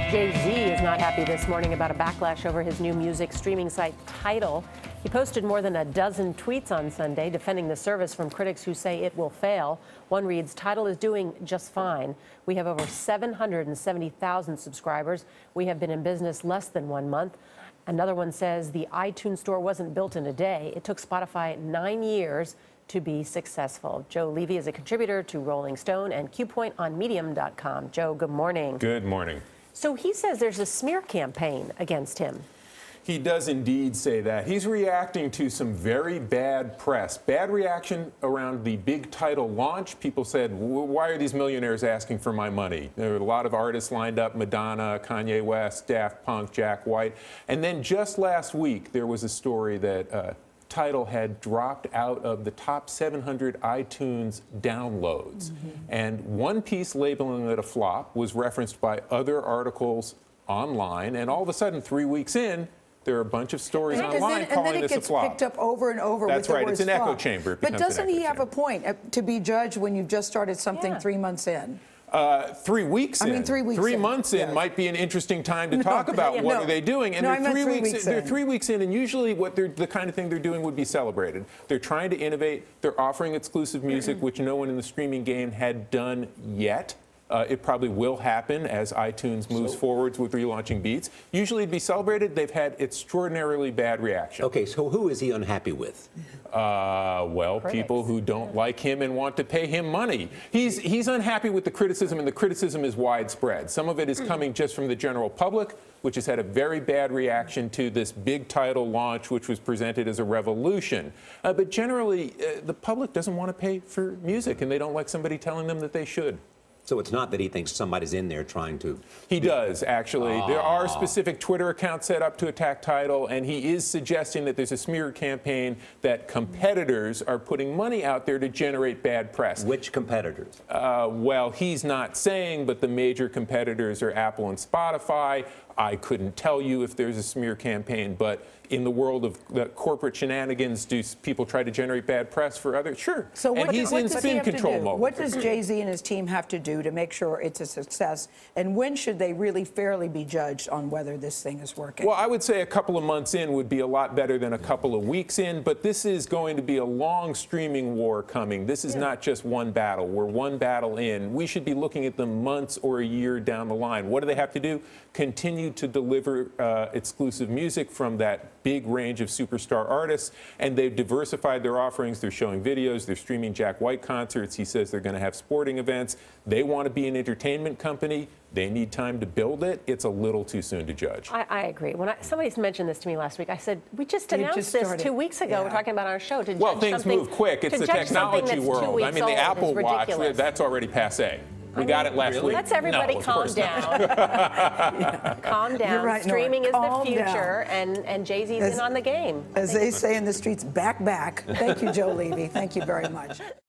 Jay-Z is not happy this morning about a backlash over his new music streaming site, Tidal. He posted more than a dozen tweets on Sunday defending the service from critics who say it will fail. One reads, "Tidal is doing just fine. We have over 770,000 subscribers. We have been in business less than 1 month." Another one says, "The iTunes store wasn't built in a day. It took Spotify 9 years to be successful." Joe Levy is a contributor to Rolling Stone and Cuepoint on Medium.com. Joe, good morning. Good morning. So he says there's a smear campaign against him. He does indeed say that. He's reacting to some very bad press. Bad reaction around the big Tidal launch. People said, why are these millionaires asking for my money? There were a lot of artists lined up, Madonna, Kanye West, Daft Punk, Jack White. And then just last week, there was a story that Tidal had dropped out of the top 700 iTunes downloads. And one piece labeling it a flop was referenced by other articles online. And all of a sudden, 3 weeks in, there are a bunch of stories online calling this a flop. And then it gets picked up over and over with the words flop. That's right. It's an echo chamber. But doesn't he have a point to be judged when you've just started something 3 months in? 3 weeks in. 3 weeks 3 in. months in might be an interesting time to talk about what are they doing. And they're 3 weeks in. They're 3 weeks in, and usually the kind of thing they're doing would be celebrated. They're trying to innovate. They're offering exclusive music, which no one in the streaming game had done yet. It probably will happen as iTunes moves forwards with relaunching Beats. Usually it'd be celebrated. They've had extraordinarily bad reaction. Okay, so who is he unhappy with? Well, people who don't like him and want to pay him money. He's unhappy with the criticism, and the criticism is widespread. Some of it is coming just from the general public, which has had a very bad reaction to this big Tidal launch, which was presented as a revolution. But generally, the public doesn't want to pay for music, and they don't like somebody telling them that they should. So it's not that he thinks somebody's in there trying to... He does, actually. There are specific Twitter accounts set up to attack Tidal, and he is suggesting that there's a smear campaign that competitors are putting money out there to generate bad press. Which competitors? Well, he's not saying, but the major competitors are Apple and Spotify. I couldn't tell you if there's a smear campaign, but in the world of the corporate shenanigans, do people try to generate bad press for others? Sure. So and he's in spin control mode. What does Jay-Z and his team have to do to make sure it's a success? And when should they really fairly be judged on whether this thing is working? Well, I would say a couple of months in would be a lot better than a couple of weeks in, but this is going to be a long streaming war coming. This is not just one battle. We're one battle in. We should be looking at them months or a year down the line. What do they have to do? Continue to deliver exclusive music from that big range of superstar artists, and they've diversified their offerings. They're showing videos. They're streaming Jack White concerts. He says they're going to have sporting events. They want to be an entertainment company. They need time to build it. It's a little too soon to judge. I agree. When somebody mentioned this to me last week, I said, we just announced this 2 weeks ago. We're talking about our show. Well, things move quick. It's the technology world. I mean, the Apple Watch, that's already passé. We got it last week. Let's everybody calm down. Calm down. Right, Streaming is the calm future, and Jay-Z's in on the game. As they say in the streets, back. Thank you, Joe Levy. Thank you very much.